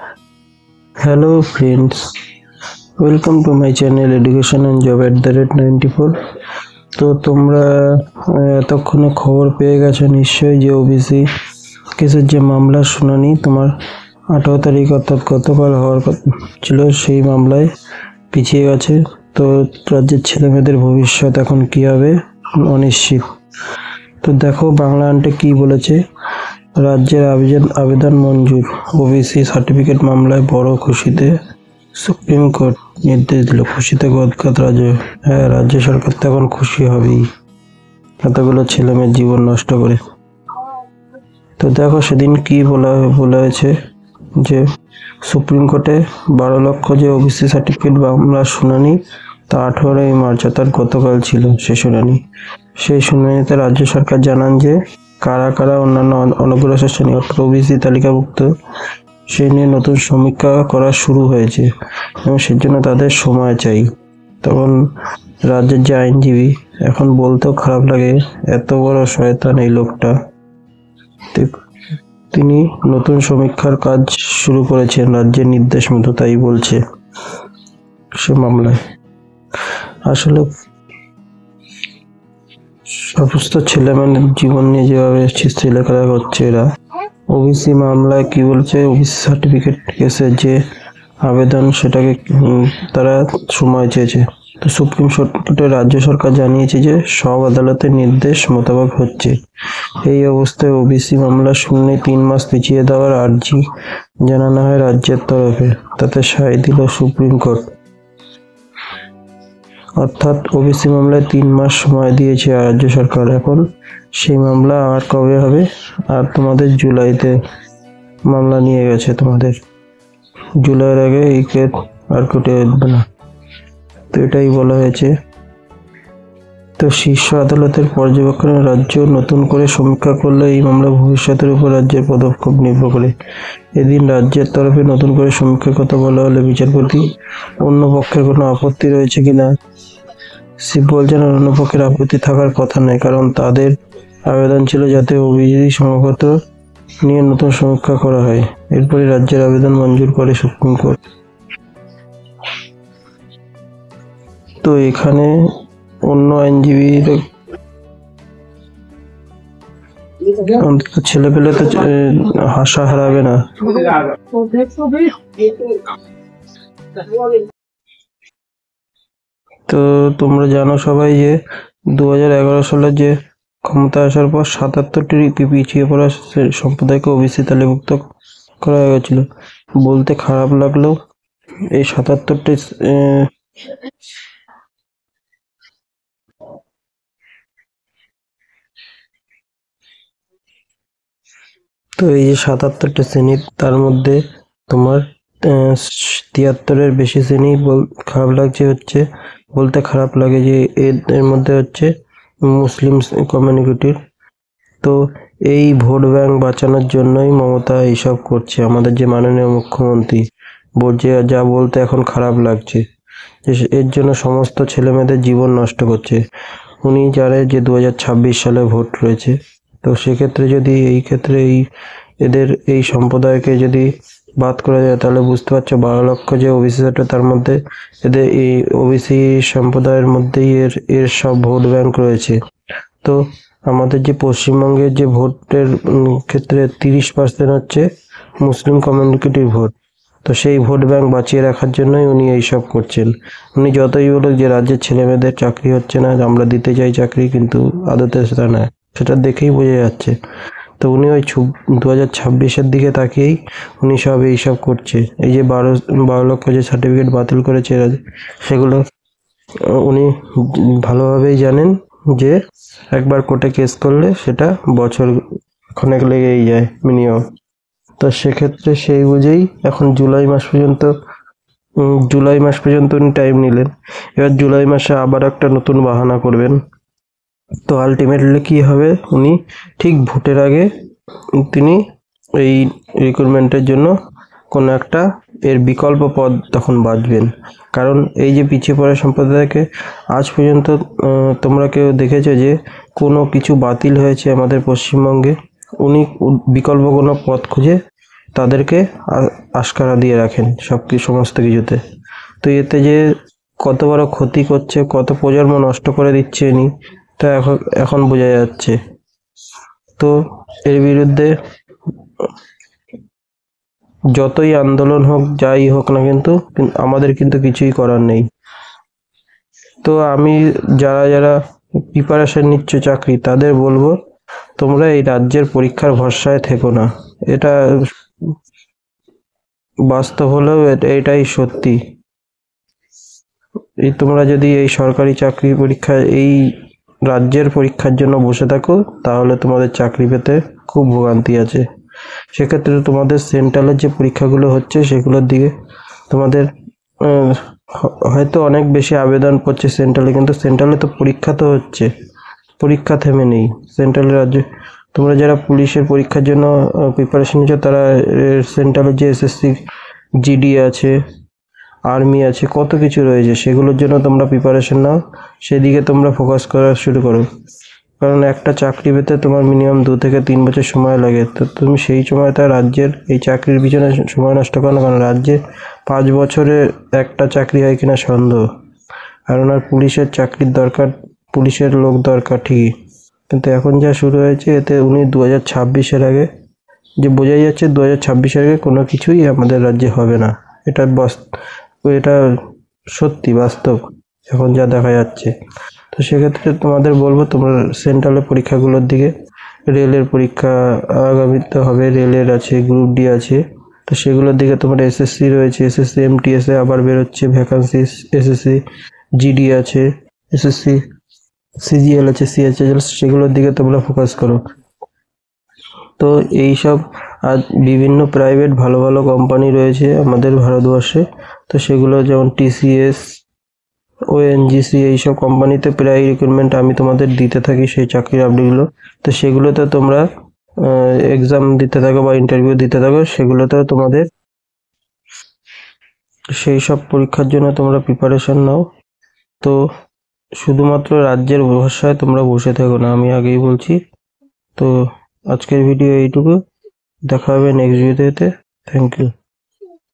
Hello friends, welcome to my channel Education and Job @94। তো তোমরা এতক্ষণে খবর পেয়ে গেছো নিশ্চয়ই যে ওবিসি কেসের যে মামলার শুনানি তোমার 18 তারিখ অর্থাৎ গতকাল হওয়ার কথা ছিল, সেই মামলায় পিছিয়ে গেছে। তো রাজ্যের ছেলেমেয়েদের ভবিষ্যৎ এখন কি হবে অনিশ্চিত। তো দেখো বাংলা আন্টে কি বলেছে। রাজ্যের আবেদন মঞ্জুর, ওবিসি সার্টিফিকেট মামলায় বড় খুশিতে সুপ্রিম কোর্ট নির্দেশ দিল। খুশিতে গদগদ রাজ্য। হ্যাঁ, রাজ্য সরকার তো এখন খুশি হবেই এতগুলো ছেলেমেয়ের জীবন নষ্ট করে। তো দেখো সেদিন কি বলা হয়েছে যে সুপ্রিম কোর্টে 12 লক্ষ যে ওবিসি সার্টিফিকেট মামলার শুনানি তা 18ই মার্চ অর্থাৎ গতকাল ছিল সে শুনানি। সেই শুনানিতে রাজ্য সরকার জানান যে কারা কারা অন্যান্য অনগ্রসর শ্রেণী অর্থাৎ ওবিসি তালিকাভুক্ত সেই নিয়ে নতুন সমীক্ষা করা শুরু হয়েছে এবং সেজন্য তাদের সময় চাই। তখন রাজ্যের যে আইনজীবী, এখন বলতেও খারাপ লাগে এত বড় শয়তান এই লোকটা, তিনি নতুন সমীক্ষার কাজ শুরু করেছেন রাজ্যের নির্দেশ মতো, তাই বলছে সে মামলায়। আসলে সমস্ত ছেলেমেয়েদের জীবন নিয়ে যেভাবে ছেলেখেলা করছে এরা, ওবিসি মামলায় কি বলছে, ওবিসি সার্টিফিকেট কেসের যে আবেদন সেটাকে তারা সময় চেয়েছে। তো সুপ্রিম কোর্টে রাজ্য সরকার জানিয়েছে যে সব আদালতের নির্দেশ মোতাবেক হচ্ছে। এই অবস্থায় ওবিসি মামলার শুনানি 3 মাস পিছিয়ে দেওয়ার আর্জি জানানো হয় রাজ্যের তরফে, তাতে সায় দিল সুপ্রিম কোর্ট। অর্থাৎ ওবিসি মামলায় 3 মাস সময় দিয়েছে রাজ্য সরকার। এখন সেই মামলা আর কবে হবে, আর তোমাদের জুলাইতে মামলা নিয়ে গেছে, তোমাদের জুলাইয়ের আগে এই কেস আর কোর্টে উঠবে না। তো এটাই বলা হয়েছে। তো শীর্ষ আদালতের পর্যবেক্ষণে রাজ্য নতুন করে সমীক্ষা করলে এই মামলা ভবিষ্যতের উপর রাজ্যের পদক্ষেপ নির্ভর করে। এদিন রাজ্যের তরফে নতুন করে সমীক্ষার কথা বলা হলে বিচারপতি অন্য পক্ষের কোনো আপত্তি রয়েছে কিনা শিব বলছেন অন্য পক্ষের আপত্তি থাকার কথা নয়, কারণ তাদের আবেদন ছিল যাতে ওবিসি সংবাদপত্র নিয়ে নতুন সমীক্ষা করা হয়। এরপরে রাজ্যের আবেদন মঞ্জুর করে সুপ্রিম কোর্ট। তো এখানে অন্য আইনজীবীর অন্তত ছেলে পেলে তো হাসা হারাবে না। তো তোমরা জানো সবাই যে 2011 সালে যে ক্ষমতা আসার পর 77টি পিছিয়ে পড়া সম্প্রদায়কে ওবিসি তালিকাভুক্ত করা হয়েছিল। বলতে খারাপ লাগলেও এই 77টি তো এই যে 77টি শ্রেণী, তার মধ্যে তোমার 73-এর বেশি শ্রেণী খারাপ লাগছে হচ্ছে, বলতে খারাপ লাগে যে এর মধ্যে হচ্ছে মুসলিম কমিউনিটির। তো এই ভোট ব্যাংক বাঁচানোর জন্যই মমতা এইসব করছে। আমাদের যে মাননীয় মুখ্যমন্ত্রী বলছে, যা বলতে এখন খারাপ লাগছে, যে এর জন্য সমস্ত ছেলেমেয়েদের জীবন নষ্ট করছে। উনি জানেন যে 2026 সালে ভোট রয়েছে। তো সেক্ষেত্রে যদি এই ক্ষেত্রে এদের এই সম্প্রদায়কে যদি বাদ করা যায়, তাহলে বুঝতে পারছো 12 লক্ষ যে ওবিসি আছে তার মধ্যে এদের এই ওবিসি সম্প্রদায়ের মধ্যেই এর সব ভোট ব্যাংক রয়েছে। তো আমাদের যে পশ্চিমবঙ্গের যে ভোটের ক্ষেত্রে 30% হচ্ছে মুসলিম কমিউনিটির ভোট। তো সেই ভোট ব্যাংক বাঁচিয়ে রাখার জন্যই উনি এইসব করছেন। উনি যতই বলুক যে রাজ্যের ছেলেমেয়েদের চাকরি হচ্ছে না, আমরা দিতে চাই চাকরি, কিন্তু আদতে সেটা নয়, সেটা দেখেই বোঝা যাচ্ছে। তো উনি ওই 2026-এর দিকে তাকিয়েই উনি সব এইসব করছে। এই যে 12 লক্ষ যে সার্টিফিকেট বাতিল করেছে সেগুলো উনি ভালোভাবেই জানেন যে একবার কোর্টে কেস করলে সেটা বছর খানেক লেগেই যায় মিনিমাম। তো সেক্ষেত্রে সেই বুঝেই এখন জুলাই মাস পর্যন্ত উনি টাইম নিলেন। এবার জুলাই মাসে আবার একটা নতুন বাহানা করবেন। তো আলটিমেটলি কি হবে, উনি ঠিক ভোটের আগে তিনি এই রিক্রুটমেন্টের জন্য কোনো একটা এর বিকল্প পদ তখন বাঁচবেন। কারণ এই যে পিছিয়ে পড়া সম্প্রদায়কে আজ পর্যন্ত তোমরা কেউ দেখেছো যে কোনো কিছু বাতিল হয়েছে আমাদের পশ্চিমবঙ্গে, উনি বিকল্প কোনো পদ খুঁজে তাদেরকে আশকারা দিয়ে রাখেন সমস্ত কিছুতে। তো এতে যে কত বড় ক্ষতি করছে, কত প্রজন্ম নষ্ট করে দিচ্ছে ইনি, তা এখন বোঝা যাচ্ছে। তো এর বিরুদ্ধে যতই আন্দোলন হোক, যাই হোক না, কিন্তু আমাদের কিন্তু কিছুই করার নেই। তো আমি যারা যারা প্রিপারেশন নিচ্ছ চাকরি, তাদের বলবো তোমরা এই রাজ্যের পরীক্ষার ভরসায় থেকো না। এটা বাস্তব হলেও এটাই সত্যি। তোমরা যদি এই সরকারি চাকরি পরীক্ষা, এই রাজ্যের পরীক্ষার জন্য বসে থাকো, তাহলে তোমাদের চাকরি পেতে খুব ভোগান্তি আছে। সেক্ষেত্রে তোমাদের সেন্ট্রালের যে পরীক্ষাগুলো হচ্ছে সেগুলোর দিকে তোমাদের হয়তো অনেক বেশি আবেদন পড়ছে সেন্ট্রালে, কিন্তু সেন্ট্রালে তো পরীক্ষা তো হচ্ছে, পরীক্ষা থেমে নেই সেন্ট্রালের রাজ্যে। তোমরা যারা পুলিশের পরীক্ষার জন্য প্রিপারেশন নিচ্ছ, তারা সেন্ট্রালের যে এসএসসি জিডি আছে, আর্মি আছে, কত কিছু রয়েছে, সেগুলোর জন্য তোমরা প্রিপারেশন নাও, সেদিকে তোমরা ফোকাস করা শুরু করো। কারণ একটা চাকরি পেতে তোমার মিনিমাম 2 থেকে 3 বছর সময় লাগে। তো তুমি সেই সময়টা রাজ্যের এই চাকরির পিছনে সময় নষ্ট করো না, কারণ রাজ্যে 5 বছরে একটা চাকরি হয় কিনা সন্দেহ। আর ওনার পুলিশের চাকরির দরকার, পুলিশের লোক দরকার ঠিকই, কিন্তু এখন যা শুরু হয়েছে এতে উনি 2026-এর আগে, যে বোঝাই যাচ্ছে 2026-এর আগে কোনো কিছুই আমাদের রাজ্যে হবে না। এটা সত্যি বাস্তব এখন যা দেখা যাচ্ছে। তো সেক্ষেত্রে তোমাদের বলবো তোমরা সেন্ট্রালের পরীক্ষাগুলোর দিকে, রেলের পরীক্ষা আগামীতে হবে, রেলের আছে, গ্রুপ ডি আছে, তো সেগুলোর দিকে তোমরা এসএসসি রয়েছে, এসএসসি এমটিএসে আবার বেরোচ্ছে ভ্যাকান্সি, এসএসসি জিডি আছে, এসএসসি সিজিএল আছে, সিএইচএল, সেগুলোর দিকে তোমরা ফোকাস করো। তো এইসব আর বিভিন্ন প্রাইভেট ভালো ভালো কোম্পানি রয়েছে আমাদের ভারতবর্ষে, তো সেগুলো যেমন টিসিএস, ওএনজিসি, এইসব কোম্পানিতে প্রায় রিক্রুটমেন্ট আমি তোমাদের দিতে থাকি সেই চাকরির আপডেটগুলো। তো সেগুলোতে তোমরা এক্সাম দিতে থাকো বা ইন্টারভিউ দিতে থাকো, সেগুলোতে তোমাদের সেই সব পরীক্ষার জন্য তোমরা প্রিপারেশন নাও। তো শুধুমাত্র রাজ্যের ভরসায় তোমরা বসে থেকো না, আমি আগেই বলছি। তো আজকের ভিডিও এইটুকু, দেখা হবে নেক্সট ভিডিওতে। Thank you.